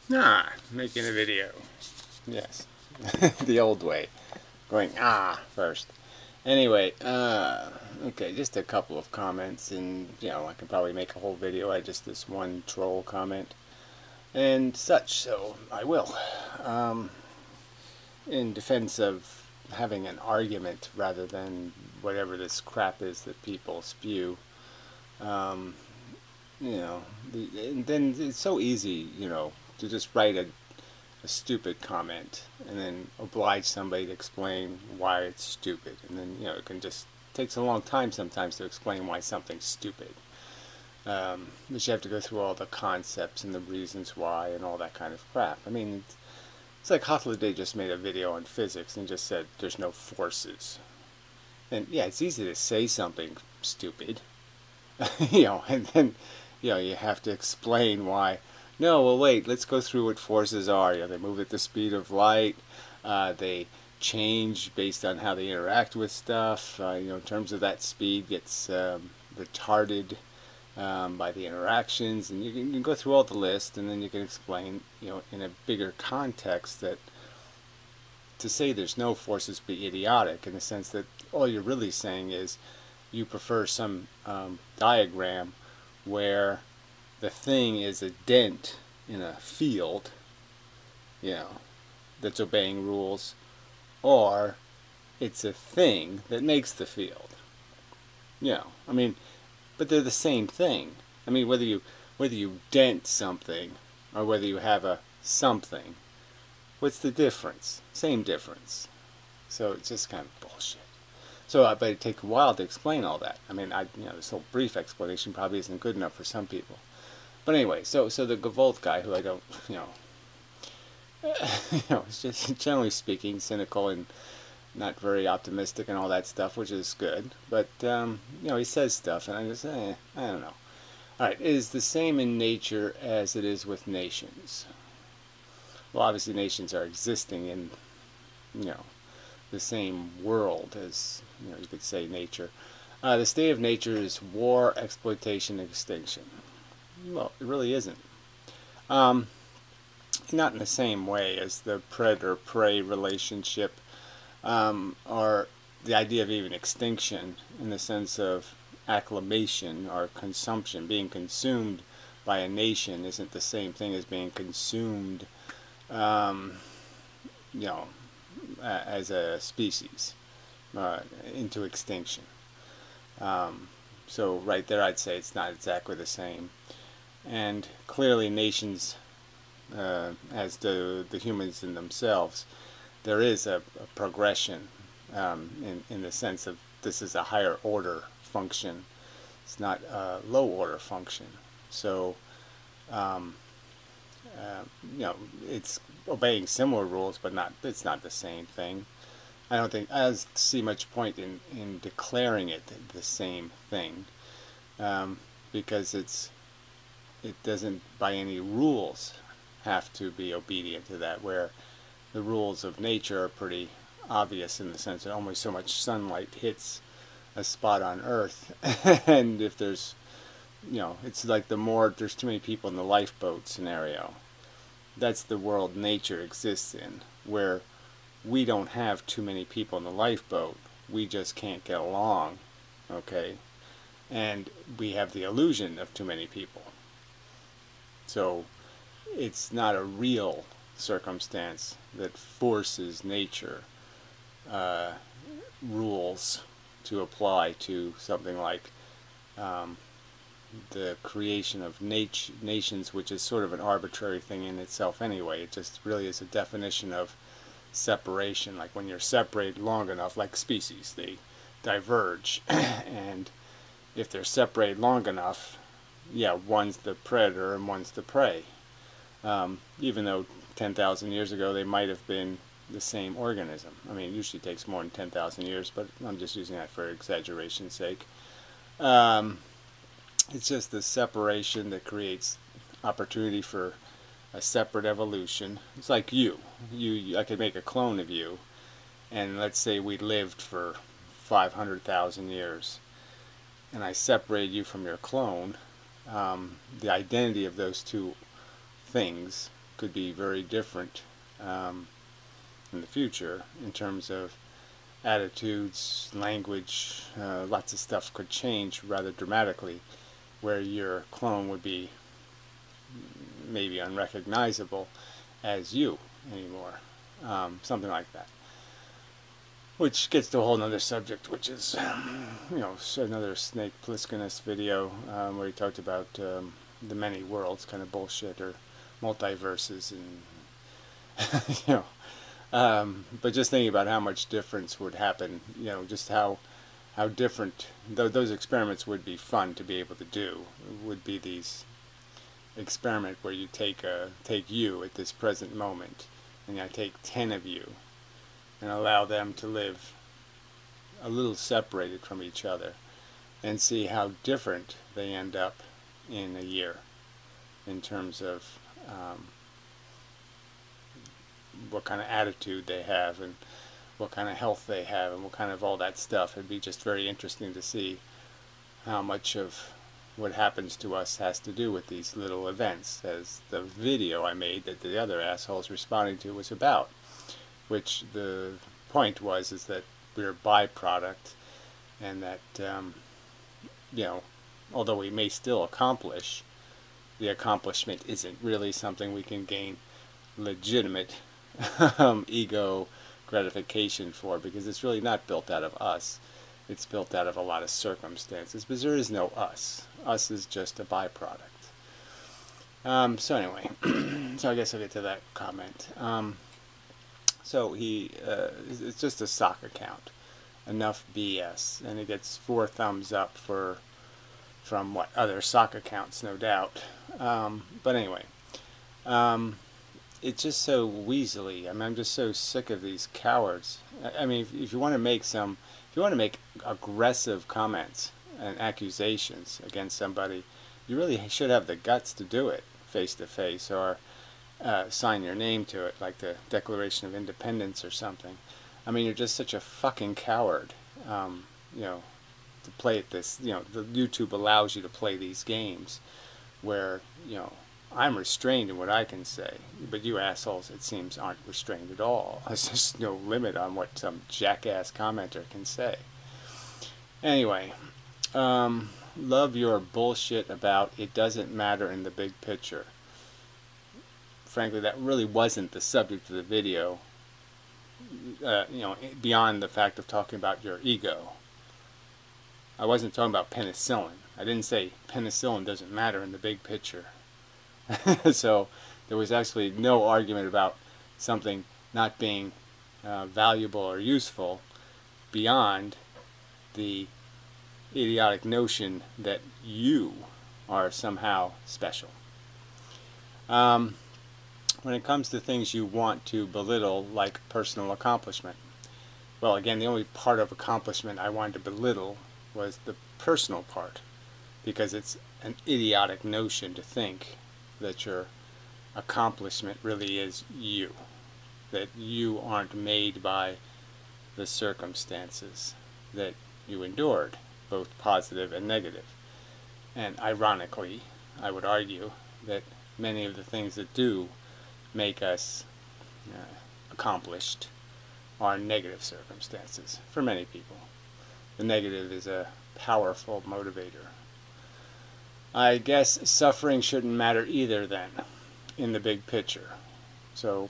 Making a video. Yes. The old way. Going first. Anyway, okay, just a couple of comments, and I can probably make a whole video out of just this one troll comment and such, so I will. In defense of having an argument rather than whatever this crap is that people spew, um, and then it's so easy, to just write a stupid comment and then oblige somebody to explain why it's stupid. And then, it can just takes a long time sometimes to explain why something's stupid. But you have to go through all the concepts and the reasons why and all that kind of crap. I mean, it's like Hotliday just made a video on physics and just said there's no forces. And yeah, it's easy to say something stupid, and then, you have to explain why. No, well, wait, let's go through what forces are. They move at the speed of light. They change based on how they interact with stuff. In terms of that speed gets retarded by the interactions. And you can go through all the list, and then you can explain, in a bigger context, that to say there's no forces be idiotic, in the sense that all you're really saying is you prefer some diagram where the thing is a dent in a field, that's obeying rules, or it's a thing that makes the field. I mean, but they're the same thing. I mean, whether you dent something or whether you have a something, what's the difference? Same difference. So it's just kind of bullshit. So, but it takes a while to explain all that. I mean, this whole brief explanation probably isn't good enough for some people. But anyway, so the Gavolt guy, who I don't, it's just generally speaking cynical and not very optimistic and all that stuff, which is good. But he says stuff, and I just, I don't know. All right, it is the same in nature as it is with nations. Well, obviously, nations are existing in, the same world as, you could say, nature. The state of nature is war, exploitation, extinction. Well, it really isn't. Not in the same way as the predator-prey relationship, or the idea of even extinction in the sense of acclimation or consumption. Being consumed by a nation isn't the same thing as being consumed, as a species into extinction. So right there I'd say it's not exactly the same. And clearly nations, as the humans in themselves, there is a progression in the sense of this is a higher order function. It's not a low order function. So, it's obeying similar rules, but it's not the same thing. I don't think I see much point in declaring it the same thing, because it doesn't by any rules have to be obedient to that, where the rules of nature are pretty obvious in the sense that only so much sunlight hits a spot on Earth, and if there's, it's like there's too many people in the lifeboat scenario. That's the world nature exists in, where we don't have too many people in the lifeboat. We just can't get along, okay? And we have the illusion of too many people. So it's not a real circumstance that forces nature rules to apply to something like the creation of nations, which is sort of an arbitrary thing in itself anyway. It just really is a definition of separation. Like when you're separated long enough, like species, they diverge. And if they're separated long enough, one's the predator and one's the prey. Even though 10,000 years ago they might have been the same organism. I mean, it usually takes more than 10,000 years, but I'm just using that for exaggeration's sake. It's just the separation that creates opportunity for a separate evolution. It's like I could make a clone of you, and let's say we lived for 500,000 years, and I separated you from your clone. The identity of those two things could be very different in the future in terms of attitudes, language, lots of stuff could change rather dramatically, where your clone would be maybe unrecognizable as you anymore, something like that. Which gets to a whole nother subject, which is, another Snake Plisskenus video where he talked about the many worlds kind of bullshit, or multiverses, and but just thinking about how much difference would happen, just how different those experiments would be fun to be able to do. Would be these experiment where you take you at this present moment, and I take 10 of you and allow them to live a little separated from each other, and see how different they end up in a year in terms of what kind of attitude they have, and what kind of health they have, and what kind of all that stuff. It'd be just very interesting to see how much of what happens to us has to do with these little events, as the video I made that the other assholes responding to was about. Which the point was is that we're a byproduct, and that although we may still accomplish, the accomplishment isn't really something we can gain legitimate ego gratification for, because it's really not built out of us. It's built out of a lot of circumstances, because there is no us. Us is just a byproduct. So anyway, so I guess I'll get to that comment. So it's just a sock account. Enough BS. And it gets 4 thumbs up from what other sock accounts, no doubt. But anyway, it's just so weaselly. I mean, I'm just so sick of these cowards. I mean, if you want to make aggressive comments and accusations against somebody, you really should have the guts to do it face to face, or sign your name to it, like the Declaration of Independence or something. I mean, you're just such a fucking coward, to play at this. The YouTube allows you to play these games where, I'm restrained in what I can say, but you assholes, it seems, aren't restrained at all. There's just no limit on what some jackass commenter can say. Anyway, love your bullshit about it doesn't matter in the big picture. Frankly, that really wasn't the subject of the video, beyond the fact of talking about your ego. I wasn't talking about penicillin. I didn't say penicillin doesn't matter in the big picture. So there was actually no argument about something not being valuable or useful beyond the idiotic notion that you are somehow special. When it comes to things you want to belittle, like personal accomplishment, well, again, the only part of accomplishment I wanted to belittle was the personal part, because it's an idiotic notion to think that your accomplishment really is you, that you aren't made by the circumstances that you endured, both positive and negative. And ironically, I would argue that many of the things that do make us accomplished are negative circumstances for many people. The negative is a powerful motivator. I guess suffering shouldn't matter either then, in the big picture. So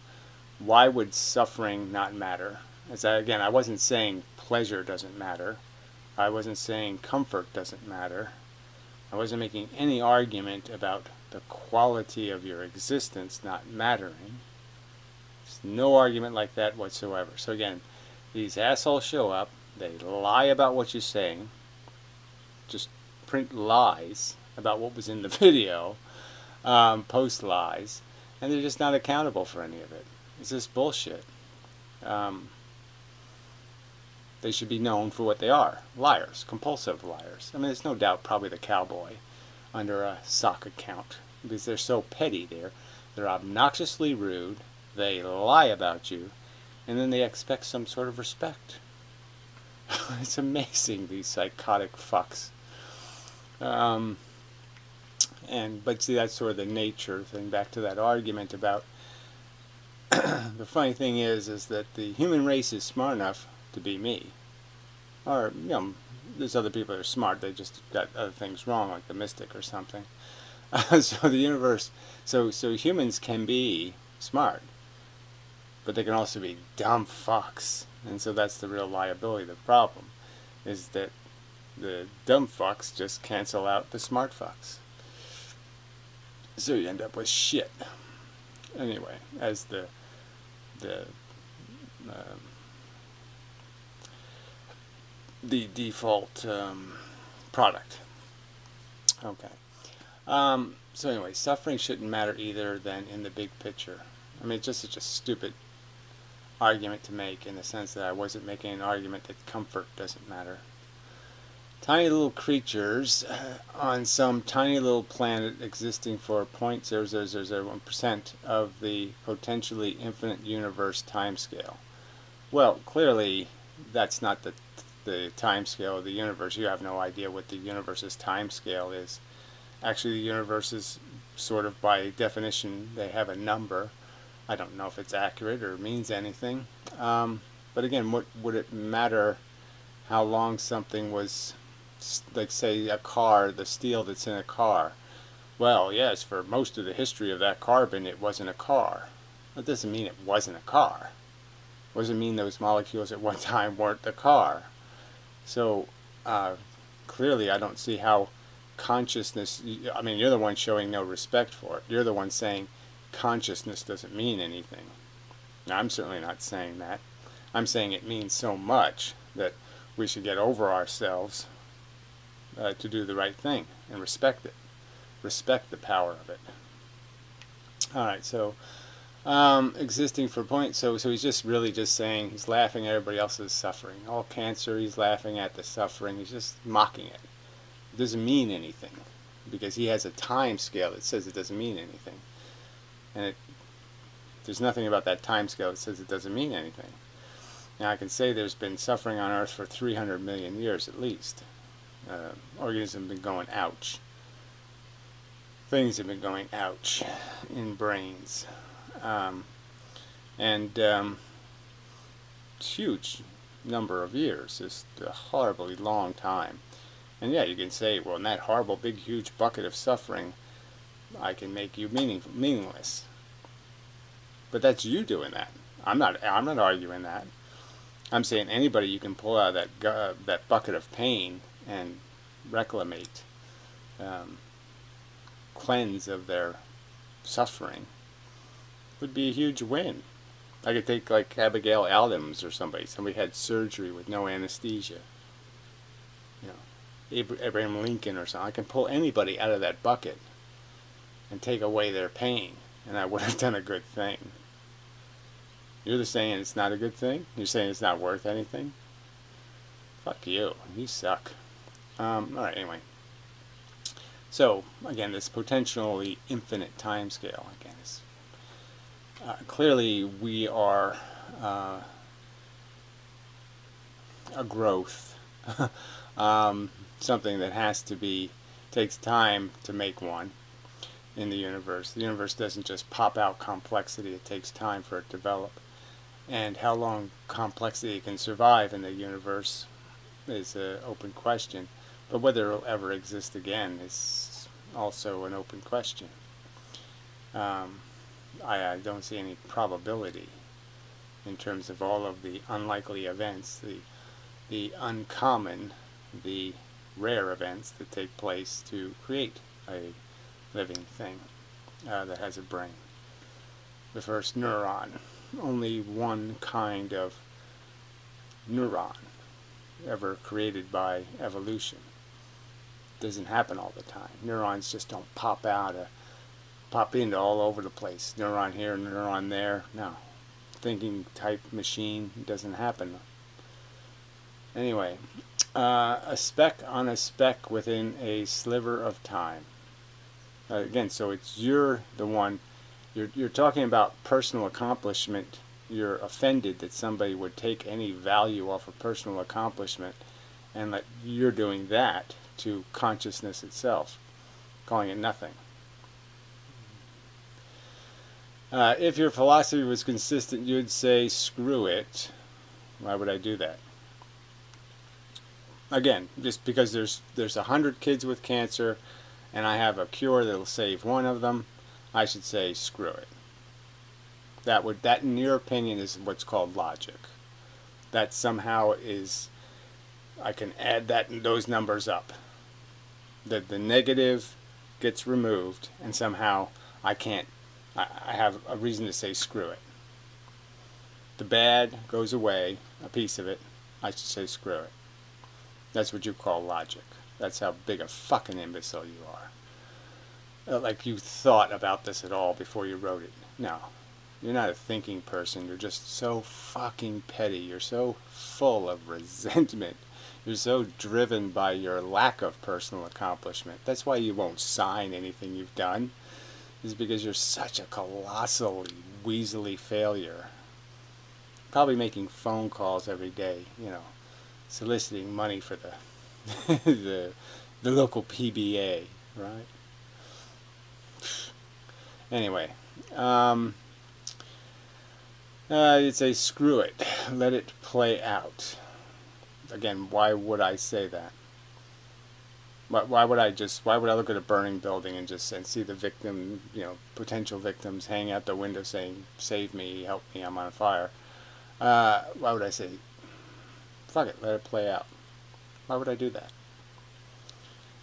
why would suffering not matter? Again, I wasn't saying pleasure doesn't matter. I wasn't saying comfort doesn't matter. I wasn't making any argument about the quality of your existence not mattering. There's no argument like that whatsoever. So again, these assholes show up, they lie about what you're saying, just print lies about what was in the video, post lies, and they're just not accountable for any of it. It's just bullshit. They should be known for what they are. Liars. Compulsive liars. I mean, there's no doubt probably the cowboy under a sock account, because they're so petty there. They're obnoxiously rude, they lie about you, and then they expect some sort of respect. It's amazing, these psychotic fucks. But see, that's sort of the nature thing. Back to that argument about the funny thing is that the human race is smart enough to be me. Or, there's other people that are smart, they just got other things wrong, like the mystic or something. So the universe, so humans can be smart, but they can also be dumb fucks. And so that's the real liability. The problem is that the dumb fucks just cancel out the smart fucks. So you end up with shit. Anyway, as the default product. Okay. So anyway, suffering shouldn't matter either then in the big picture. I mean, it's just such a stupid argument to make, in the sense that I wasn't making an argument that comfort doesn't matter. Tiny little creatures on some tiny little planet existing for 0.00001% of the potentially infinite universe timescale. Well, clearly that's not the timescale of the universe. You have no idea what the universe's timescale is. Actually, the universe is sort of, by definition, they have a number. I don't know if it's accurate or means anything. But again, what would it matter how long something was, like say a car, the steel that's in a car? Well, yes, for most of the history of that carbon, it wasn't a car. That doesn't mean it wasn't a car. It doesn't mean those molecules at one time weren't the car. So clearly I don't see how consciousness, I mean, you're the one showing no respect for it. You're the one saying consciousness doesn't mean anything. Now, I'm certainly not saying that. I'm saying it means so much that we should get over ourselves to do the right thing and respect it. Respect the power of it. Alright, so existing for point, so he's just really just saying, he's laughing at everybody else's suffering. All cancer, he's laughing at the suffering, he's just mocking it. It doesn't mean anything, because he has a time scale that says it doesn't mean anything. And there's nothing about that time scale that says it doesn't mean anything. Now I can say there's been suffering on Earth for 300 million years at least. Organisms have been going ouch. Things have been going ouch in brains. Huge number of years. It's a horribly long time. And yeah, you can say, well, in that horrible, big, huge bucket of suffering, I can make you meaningless. But that's you doing that. I'm not arguing that. I'm saying anybody you can pull out of that bucket of pain and reclimate, cleanse of their suffering, would be a huge win. I could take like Abigail Adams or somebody. Somebody had surgery with no anesthesia. Abraham Lincoln or something. I can pull anybody out of that bucket and take away their pain, and I would have done a good thing. You're saying it's not a good thing? You're saying it's not worth anything? Fuck you. You suck. Alright, anyway. So, again, this potentially infinite time scale, again, is clearly we are a growth. Something that has to be, takes time to make one in the universe. The universe doesn't just pop out complexity, it takes time for it to develop. And how long complexity can survive in the universe is an open question. But whether it will ever exist again is also an open question. I don't see any probability in terms of all of the unlikely events, the uncommon, the rare events that take place to create a living thing that has a brain. The first neuron, only one kind of neuron ever created by evolution. Doesn't happen all the time. Neurons just don't pop into all over the place. Neuron here, neuron there. No. Thinking type machine doesn't happen. Anyway, a speck on a speck within a sliver of time. Again, so you're the one, you're talking about personal accomplishment. You're offended that somebody would take any value off of personal accomplishment and that you're doing that to consciousness itself. calling it nothing. If your philosophy was consistent, you'd say, screw it. Why would I do that? Again, just because there's 100 kids with cancer and I have a cure that'll save one of them, I should say, screw it. That in your opinion is what's called logic. That somehow is, I can add those numbers up. The negative gets removed and somehow I have a reason to say screw it. The bad goes away, a piece of it, I should say screw it. That's what you call logic. That's how big a fucking imbecile you are. Like you thought about this at all before you wrote it. No. You're not a thinking person. You're just so fucking petty. You're so full of resentment. You're so driven by your lack of personal accomplishment. That's why you won't sign anything you've done. Is because you're such a colossally weaselly failure. Probably making phone calls every day, soliciting money for the local PBA, right? Anyway, you'd say screw it, let it play out. Again, why would I say that? Why would I look at a burning building and see the victim, potential victims hanging out the window saying, "Save me, help me, I'm on fire"? Why would I say, fuck it, let it play out? Why would I do that?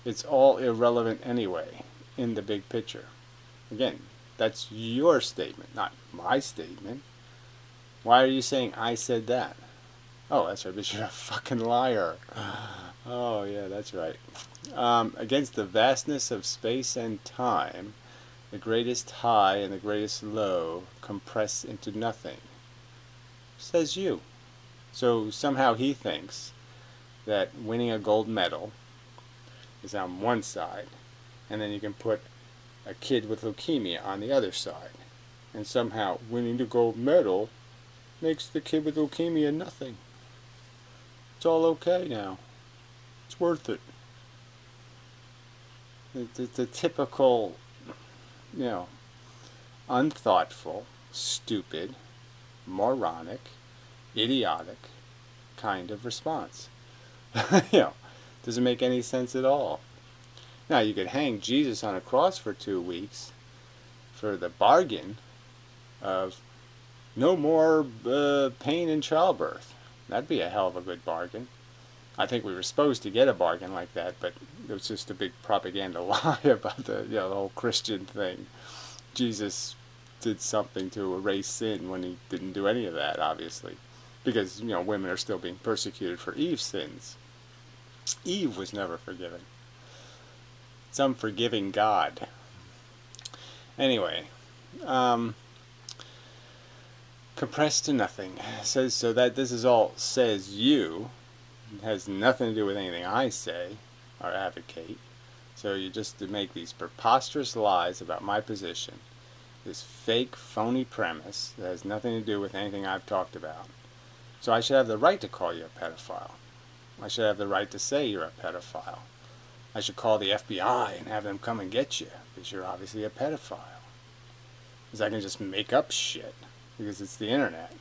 It's all irrelevant anyway, in the big picture. Again, that's your statement, not my statement. Why are you saying I said that? Oh, that's right, because you're a fucking liar. Oh, yeah, that's right. Against the vastness of space and time, the greatest high and the greatest low compress into nothing. Says you. So somehow he thinks that winning a gold medal is on one side, and then you can put a kid with leukemia on the other side. And somehow winning the gold medal makes the kid with leukemia nothing. It's all okay now. It's worth it. It's a typical, unthoughtful, stupid, moronic, idiotic kind of response. Doesn't make any sense at all. Now, you could hang Jesus on a cross for 2 weeks for the bargain of no more pain in childbirth. That'd be a hell of a good bargain. I think we were supposed to get a bargain like that, but it was just a big propaganda lie about the whole Christian thing. Jesus did something to erase sin when he didn't do any of that, obviously. Because, women are still being persecuted for Eve's sins. Eve was never forgiven. Some forgiving God. Anyway, compressed to nothing. Says so that this is all says you. It has nothing to do with anything I say or advocate. So you just make these preposterous lies about my position. This fake, phony premise that has nothing to do with anything I've talked about. So I should have the right to call you a pedophile. I should have the right to say you're a pedophile. I should call the FBI and have them come and get you, because you're obviously a pedophile. Because I can just make up shit, because it's the internet.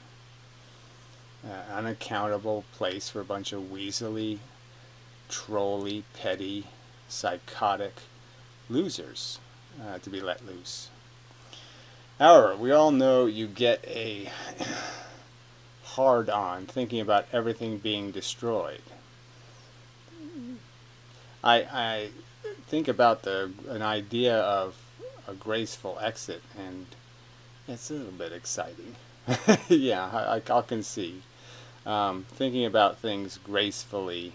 Unaccountable place for a bunch of weaselly, trolly, petty, psychotic losers to be let loose. However, we all know you get a hard-on thinking about everything being destroyed. I think about an idea of a graceful exit, and it's a little bit exciting. Yeah, I'll concede. Thinking about things gracefully,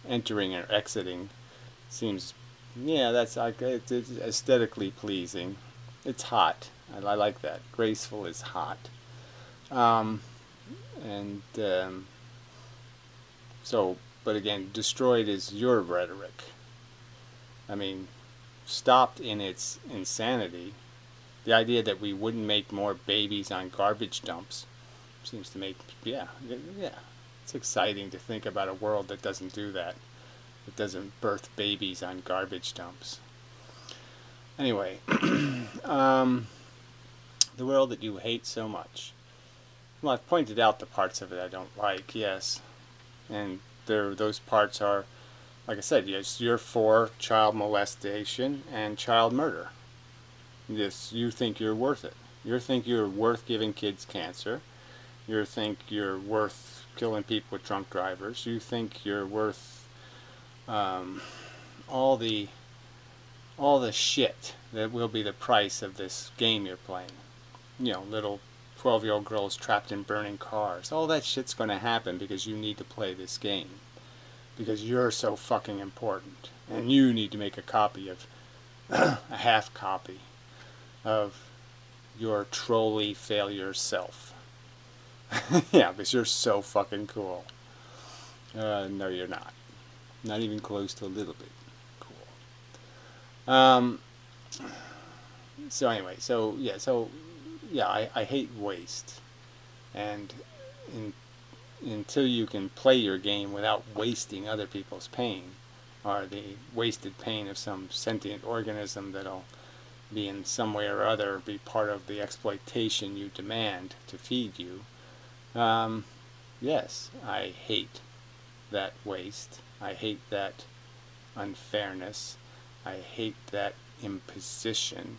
entering or exiting, seems, that's it's aesthetically pleasing. It's hot. I like that. Graceful is hot. But again, destroyed is your rhetoric. I mean, stopped in its insanity. The idea that we wouldn't make more babies on garbage dumps seems to make, it's exciting to think about a world that doesn't do that. It doesn't birth babies on garbage dumps. Anyway, the world that you hate so much. Well, I've pointed out the parts of it I don't like, yes. And those parts are, like I said, yes, you're for child molestation and child murder. Yes, you think you're worth it. You think you're worth giving kids cancer. You think you're worth killing people with drunk drivers. You think you're worth all the shit that will be the price of this game you're playing. You know, little 12-year-old girls trapped in burning cars. All that shit's going to happen because you need to play this game. Because you're so fucking important. And you need to make a copy of, a half copy of your trolley failure self. Yeah, because you're so fucking cool. No, you're not. Not even close to a little bit cool. So anyway, I hate waste. And until you can play your game without wasting other people's pain, or the wasted pain of some sentient organism that'll be in some way or other be part of the exploitation you demand to feed you, yes, I hate that waste. I hate that unfairness. I hate that imposition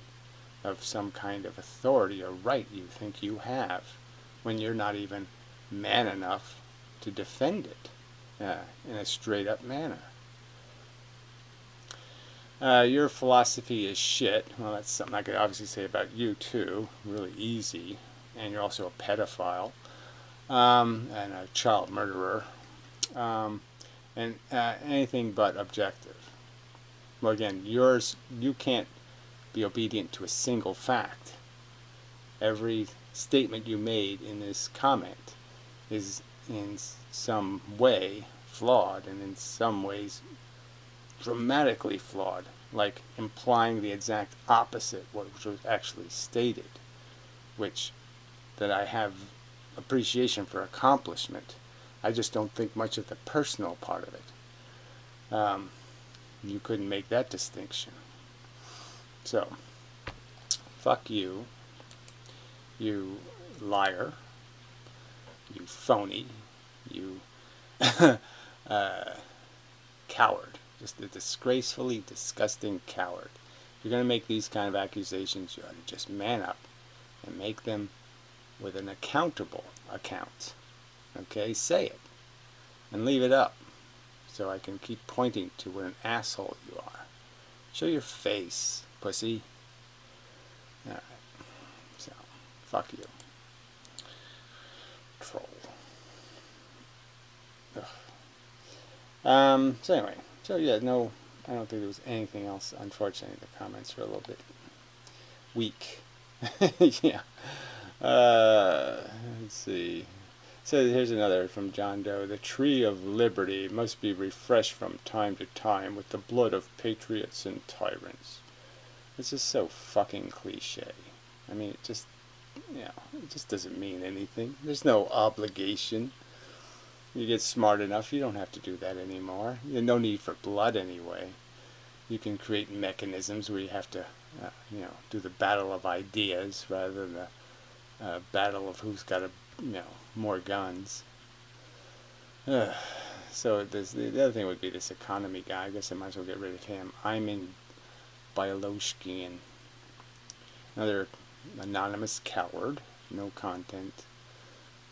of some kind of authority or right you think you have when you're not even man enough to defend it in a straight up manner. Your philosophy is shit. Well, that's something I could obviously say about you too. Really easy. And you're also a pedophile and a child murderer. And anything but objective. Well, again, you can't be obedient to a single fact. Every statement you made in this comment is in some way flawed, and in some ways dramatically flawed, like implying the exact opposite which was actually stated, which that I have appreciation for accomplishment. I just don't think much of the personal part of it. You couldn't make that distinction. So, fuck you, you liar, you phony, you coward. Just a disgracefully disgusting coward. If you're going to make these kind of accusations, you ought to just man up and make them with an accountable account. Okay, say it. And leave it up so I can keep pointing to what an asshole you are. Show your face, pussy. Alright. So, fuck you. Troll. Ugh. So anyway. So yeah, no, I don't think there was anything else. Unfortunately, the comments were a little bit weak. Yeah. Let's see. So here's another from John Doe. The tree of liberty must be refreshed from time to time with the blood of patriots and tyrants. This is so fucking cliche. I mean, it just doesn't mean anything. There's no obligation. You get smart enough, you don't have to do that anymore. There's no need for blood anyway. You can create mechanisms where you have to, do the battle of ideas rather than the battle of who's got more guns. So the other thing would be this economy guy. I guess I might as well get rid of him. I'm in Bialoshkian. Another anonymous coward. No content.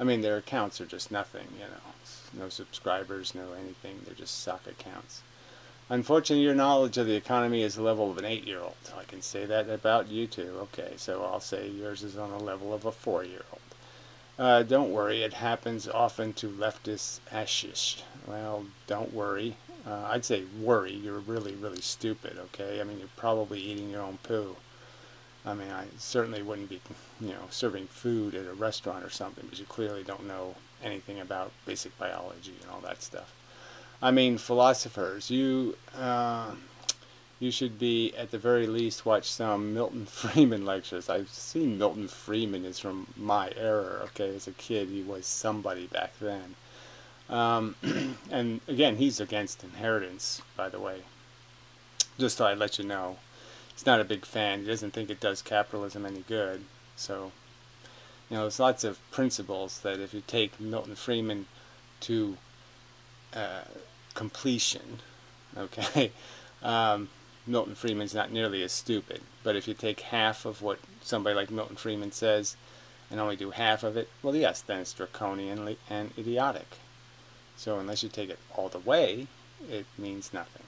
I mean, their accounts are just nothing, no subscribers, no anything. They're just sock accounts. Unfortunately, your knowledge of the economy is the level of an 8-year-old. I can say that about you too. Okay, so I'll say yours is on the level of a 4-year-old. Don't worry, it happens often to leftists ashish. Well, don't worry. I'd say worry. You're really, really stupid, okay? I mean, you're probably eating your own poo. I mean, I certainly wouldn't be, serving food at a restaurant or something, because you clearly don't know anything about basic biology and all that stuff. I mean, philosophers, you should be, at the very least, watch some Milton Friedman lectures. I've seen Milton Friedman is from my era, okay? As a kid, he was somebody back then. And again, he's against inheritance, by the way. Just thought I'd let you know. He's not a big fan. He doesn't think it does capitalism any good. So, there's lots of principles that if you take Milton Friedman to completion, okay, Milton Friedman's not nearly as stupid. But if you take half of what somebody like Milton Friedman says and only do half of it, well, yes, then it's draconian and idiotic. So unless you take it all the way, it means nothing.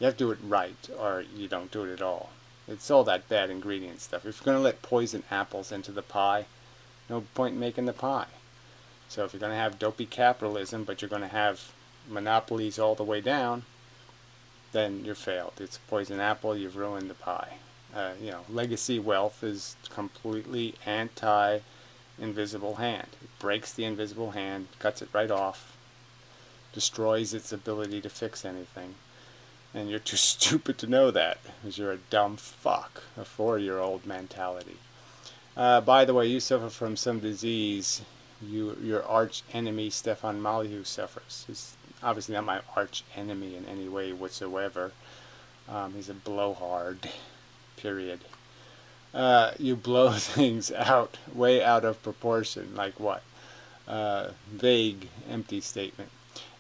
You have to do it right, or you don't do it at all. It's all that bad ingredient stuff. If you're going to let poison apples into the pie, no point in making the pie. So if you're going to have dopey capitalism, but you're going to have monopolies all the way down, then you're failed. It's a poison apple, you've ruined the pie. Legacy wealth is completely anti-invisible hand. It breaks the invisible hand, cuts it right off, destroys its ability to fix anything. And you're too stupid to know that, because you're a dumb fuck, a 4-year-old mentality. By the way, you suffer from some disease. Your arch enemy, Stefan Mallihu, suffers. He's obviously not my arch enemy in any way whatsoever. He's a blowhard, period. You blow things out, way out of proportion, like what? Vague, empty statement.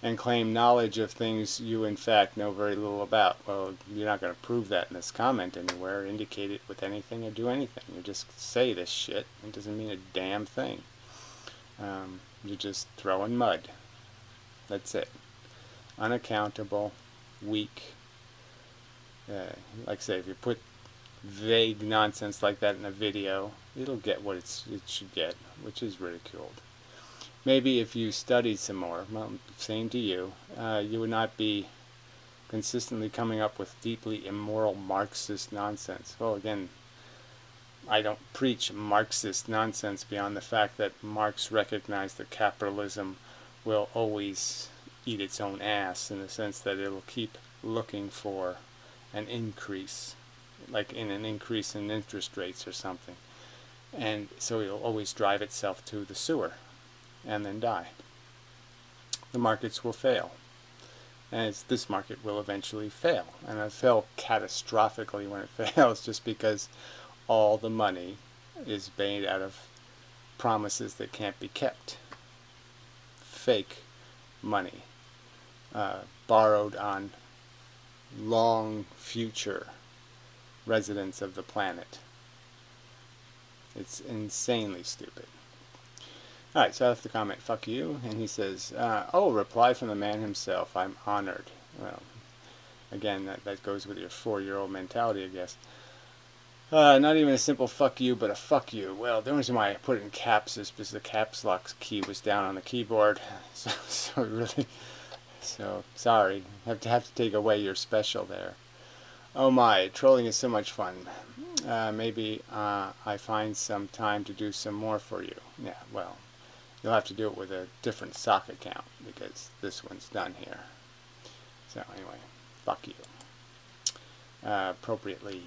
And claim knowledge of things you in fact know very little about. Well, you're not going to prove that in this comment anywhere, indicate it with anything, or do anything. You just say this shit. It doesn't mean a damn thing. You're just throwing mud. That's it. Unaccountable, weak. Like I say, if you put vague nonsense like that in a video, it'll get what it should get, which is ridiculed. Maybe if you studied some more, well, same to you, you would not be consistently coming up with deeply immoral Marxist nonsense. Well, again, I don't preach Marxist nonsense beyond the fact that Marx recognized that capitalism will always eat its own ass, in the sense that it'll keep looking for an increase, like in an increase in interest rates or something. And so it'll always drive itself to the sewer and then die. The markets will fail. And this market will eventually fail. And it'll fail catastrophically when it fails, just because all the money is made out of promises that can't be kept. Fake money. Borrowed on long future residents of the planet. It's insanely stupid. Alright, so I left the comment, fuck you, and he says, reply from the man himself, I'm honored. Well, again, that goes with your 4-year-old mentality, I guess. Not even a simple fuck you, but a fuck you. Well, the reason why I put it in caps is because the caps lock key was down on the keyboard. So sorry, have to take away your special there. Oh my, trolling is so much fun. Maybe I find some time to do some more for you. Yeah, well, you'll have to do it with a different sock account, because this one's done here. So anyway, fuck you. Appropriately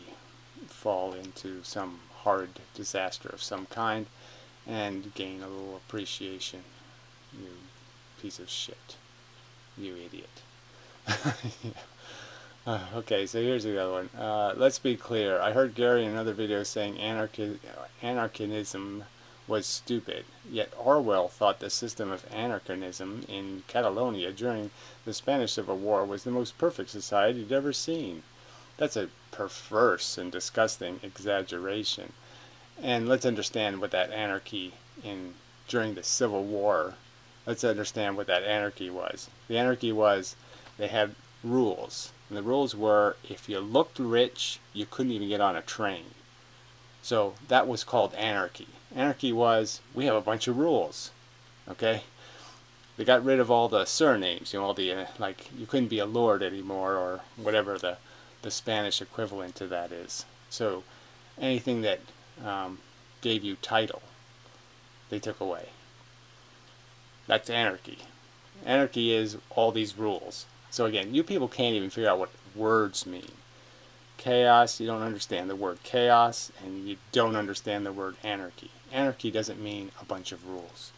fall into some hard disaster of some kind and gain a little appreciation. You piece of shit. You idiot. Yeah. Okay, so here's the other one. Let's be clear. I heard Gary in another video saying anarchism was stupid, yet Orwell thought the system of anarchism in Catalonia during the Spanish Civil War was the most perfect society he'd ever seen. That's a perverse and disgusting exaggeration. And let's understand what that anarchy during the Civil War, let's understand what that anarchy was. The anarchy was they had rules. And the rules were, if you looked rich, you couldn't even get on a train. So that was called anarchy. Anarchy was, we have a bunch of rules. Okay? They got rid of all the surnames, all the, like, you couldn't be a lord anymore, or whatever the Spanish equivalent to that is. So anything that gave you title, they took away. That's anarchy. Anarchy is all these rules. So again, you people can't even figure out what words mean. Chaos, you don't understand the word chaos, and you don't understand the word anarchy. Anarchy doesn't mean a bunch of rules.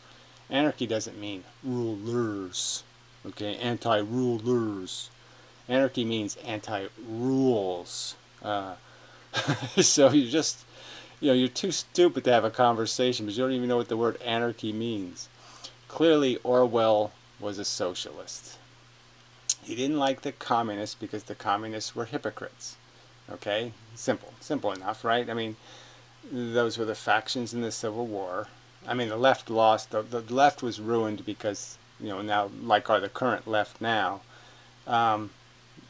Anarchy doesn't mean rulers. Okay, anti-rulers. Anarchy means anti-rules. So you just, you're too stupid to have a conversation, but you don't even know what the word anarchy means. Clearly, Orwell was a socialist. He didn't like the communists because the communists were hypocrites. Okay? Simple enough, right? I mean, those were the factions in the Civil War. I mean, the left lost. The left was ruined because, now, like are the current left now, um,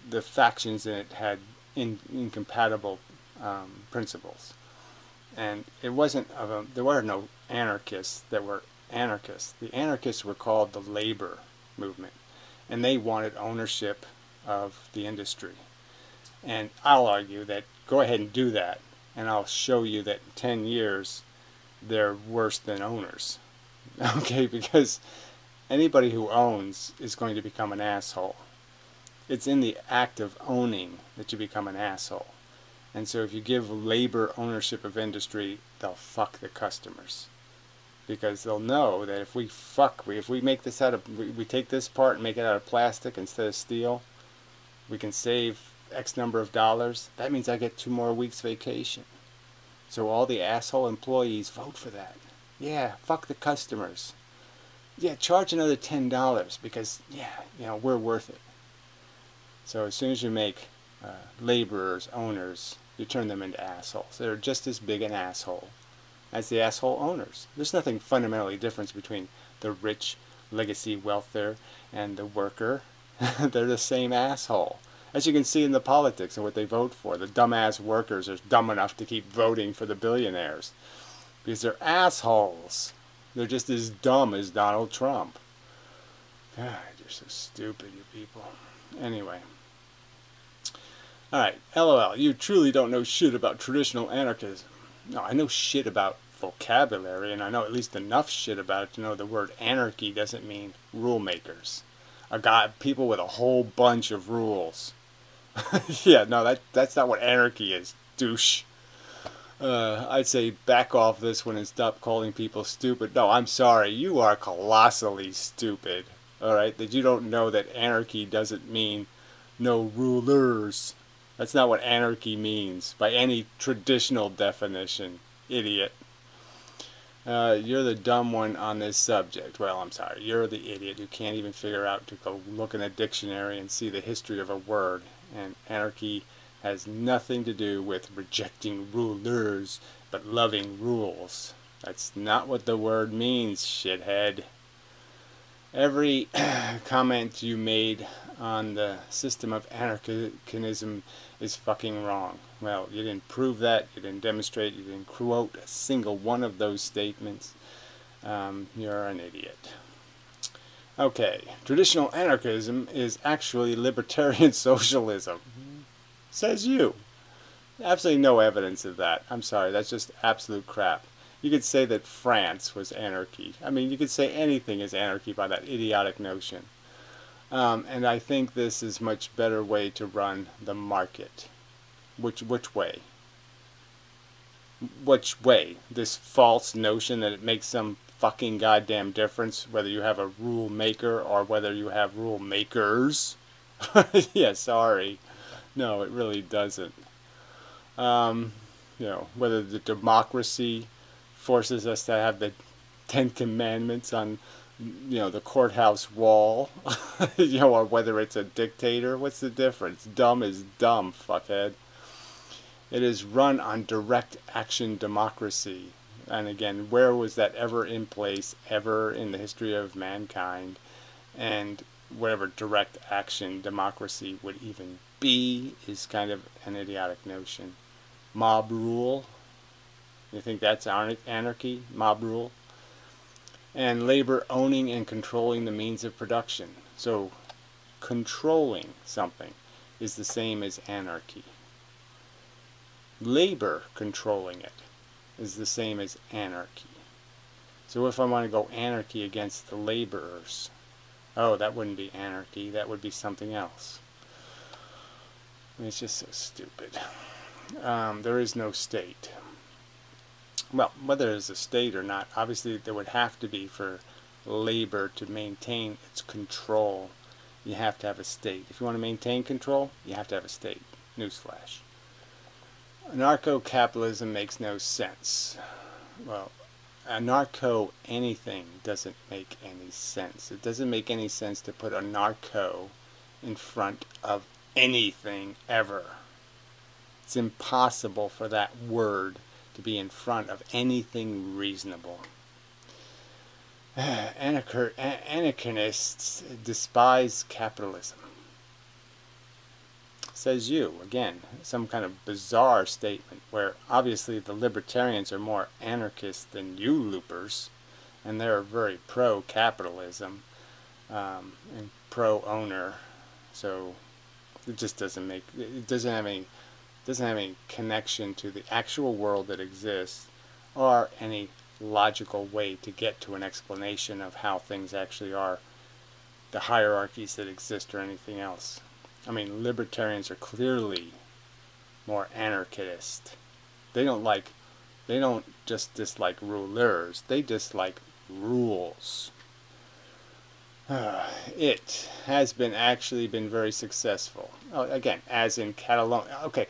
the factions in it had incompatible principles. And it wasn't there were no anarchists that were anarchists. The anarchists were called the labor movement, and they wanted ownership of the industry. And I'll argue that go ahead and do that, and I'll show you that in 10 years they're worse than owners. Okay, because anybody who owns is going to become an asshole. It's in the act of owning that you become an asshole. And so if you give labor ownership of industry, they'll fuck the customers. Because they'll know that if we make this we take this part and make it out of plastic instead of steel, we can save X number of dollars. That means I get 2 more weeks vacation. So all the asshole employees vote for that. Yeah, fuck the customers. Yeah, charge another $10 because, we're worth it. So as soon as you make laborers, owners, you turn them into assholes. They're just as big an asshole as the asshole owners. There's nothing fundamentally different between the rich legacy welfare and the worker. They're the same asshole. As you can see in the politics and what they vote for. The dumbass workers are dumb enough to keep voting for the billionaires. Because they're assholes. They're just as dumb as Donald Trump. God, you're so stupid, you people. Anyway. Alright, LOL, you truly don't know shit about traditional anarchism. No, I know shit about vocabulary, and I know at least enough shit about it to know the word anarchy doesn't mean rule makers. People with a whole bunch of rules. Yeah, no, that's not what anarchy is, douche. I'd say back off this one and stop calling people stupid. No, I'm sorry, you are colossally stupid. Alright, that you don't know that anarchy doesn't mean no rulers. That's not what anarchy means by any traditional definition, idiot. You're the dumb one on this subject. Well, I'm sorry, you're the idiot who can't even figure out to go look in a dictionary and see the history of a word. And anarchy has nothing to do with rejecting rulers, but loving rules. That's not what the word means, shithead. Every comment you made on the system of anarchism is fucking wrong. Well, you didn't prove that, you didn't demonstrate, you didn't quote a single one of those statements. You're an idiot. Okay, traditional anarchism is actually libertarian socialism. Says you. Absolutely no evidence of that. I'm sorry, that's just absolute crap. You could say that France was anarchy. I mean, you could say anything is anarchy by that idiotic notion. And I think this is a much better way to run the market. Which way? Which way? This false notion that it makes some fucking goddamn difference whether you have a rule maker or whether you have rule makers? Yeah, sorry. No, it really doesn't. Whether the democracy forces us to have the 10 Commandments on, the courthouse wall, or whether it's a dictator. What's the difference? Dumb is dumb, fuckhead. It is run on direct action democracy. And again, where was that ever in place, ever in the history of mankind? And whatever direct action democracy would even be is kind of an idiotic notion. Mob rule. You think that's anarchy? Mob rule? And labor owning and controlling the means of production. So controlling something is the same as anarchy. Labor controlling it is the same as anarchy. So if I want to go anarchy against the laborers, oh, that wouldn't be anarchy, that would be something else. I mean, it's just so stupid. There is no state. Well, whether there's a state or not, obviously there would have to be for labor to maintain its control you have to have a state. If you want to maintain control, you have to have a state. Newsflash. Anarcho-capitalism makes no sense. Well, anarcho anything doesn't make any sense. It doesn't make any sense to put anarcho in front of anything ever. It's impossible for that word to be in front of anything reasonable. Anarchists despise capitalism. Says you, again, some kind of bizarre statement where obviously the libertarians are more anarchist than you loopers, and they're very pro-capitalism and pro-owner. So it just doesn't have any connection to the actual world that exists, or any logical way to get to an explanation of how things actually are, the hierarchies that exist, or anything else. I mean, libertarians are clearly more anarchist. They don't just dislike rulers, they dislike rules. It has actually been very successful. Again, as in Catalonia. Okay,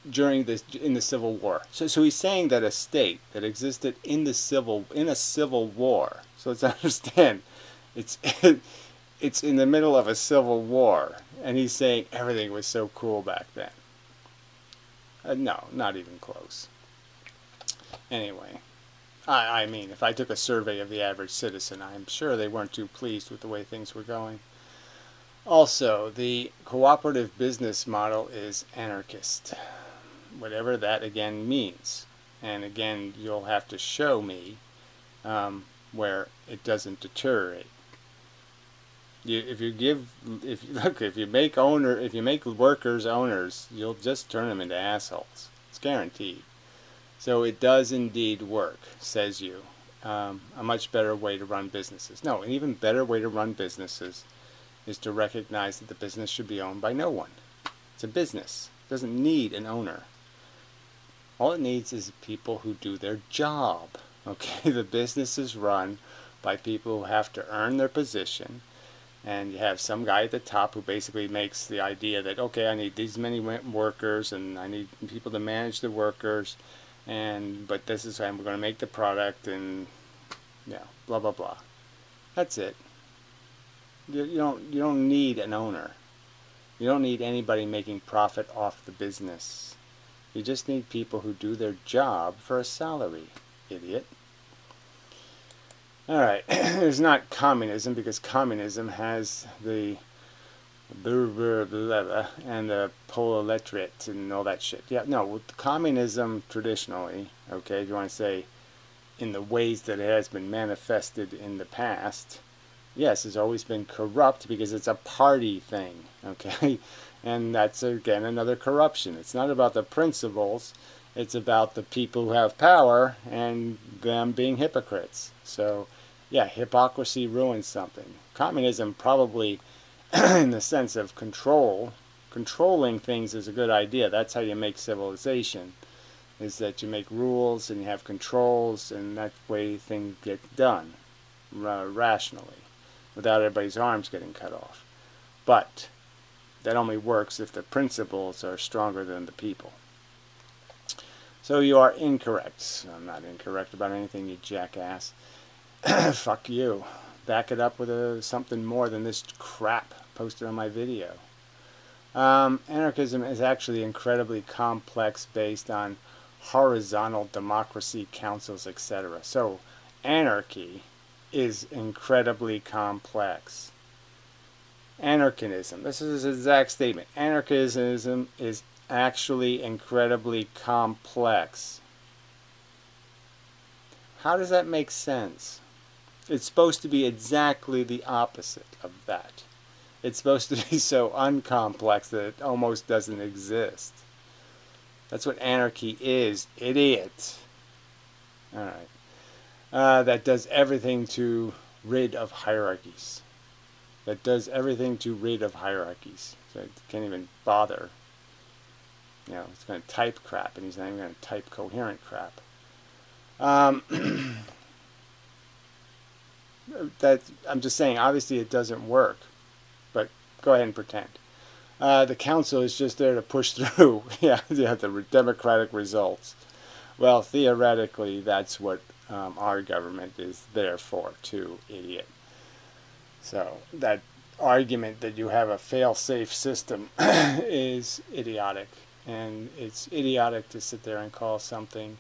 in the Civil War. So he's saying that a state that existed in a civil war. So let's understand, it's in the middle of a civil war, and he's saying everything was so cool back then. No, not even close. Anyway, I mean, if I took a survey of the average citizen, I'm sure they weren't too pleased with the way things were going. Also, the cooperative business model is anarchist, whatever that again means. And again, you'll have to show me where it doesn't deteriorate. If you make workers owners, you'll just turn them into assholes. It's guaranteed. So it does indeed work, says you. A much better way to run businesses. No, an even better way to run businesses is to recognize that the business should be owned by no one. It's a business. It doesn't need an owner. All it needs is people who do their job. Okay, the business is run by people who have to earn their position, and you have some guy at the top who basically makes the idea that, okay, I need these many workers, and I need people to manage the workers, but this is how we're going to make the product, and yeah, blah blah blah. That's it. You don't need an owner. You don't need anybody making profit off the business. You just need people who do their job for a salary, idiot. Alright, it's not communism, because communism has the and the proletariat and all that shit. Yeah, no, with communism traditionally, okay, if you want to say in the ways that it has been manifested in the past, yes, it's always been corrupt because it's a party thing, okay? And that's, again, another corruption. It's not about the principles, it's about the people who have power and them being hypocrites. So, yeah, hypocrisy ruins something. Communism probably, in the sense of controlling things is a good idea. That's how you make civilization, is that you make rules and you have controls, and that way things get done rationally, without everybody's arms getting cut off. But that only works if the principles are stronger than the people. So you are incorrect. I'm not incorrect about anything, you jackass. Fuck you. Back it up with something more than this crap posted on my video. Anarchism is actually incredibly complex, based on horizontal democracy, councils, etc. So anarchy is incredibly complex. Anarchism, this is his exact statement. Anarchism is actually incredibly complex. How does that make sense? It's supposed to be exactly the opposite of that. It's supposed to be so uncomplex that it almost doesn't exist. That's what anarchy is, idiot. Alright. That does everything to rid of hierarchies. That does everything to rid of hierarchies. So it can't even bother. You know, it's going to type crap, and he's not even going to type coherent crap. I'm just saying, obviously it doesn't work. But go ahead and pretend. The council is just there to push through the democratic results. Well, theoretically, that's what our government is there for, too, idiot. So that argument that you have a fail-safe system is idiotic. And it's idiotic to sit there and call something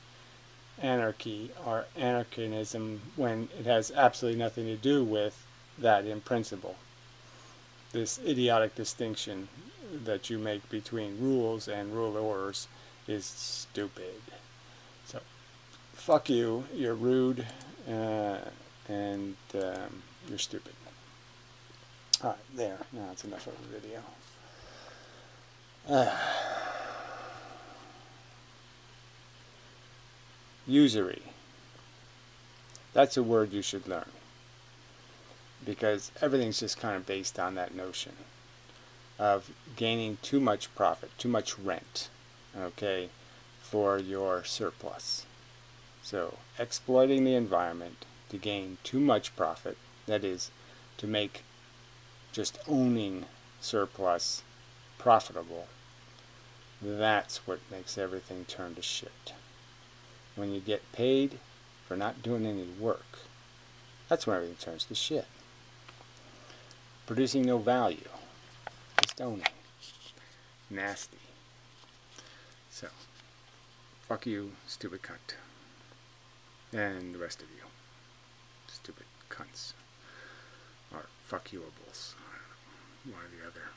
anarchy or anarchianism when it has absolutely nothing to do with that in principle. This idiotic distinction that you make between rules and rulers is stupid. So, fuck you, you're rude, and you're stupid. Alright, there. Now that's enough of the video. Usury. That's a word you should learn. Because everything's just kind of based on that notion of gaining too much profit, too much rent, okay, for your surplus. So, exploiting the environment to gain too much profit, that is, to make just owning surplus profitable, that's what makes everything turn to shit. When you get paid for not doing any work, that's when everything turns to shit. Producing no value, just owning. Nasty. So, fuck you, stupid cunt. And the rest of you, stupid cunts. Or fuck you-ables. One or the other.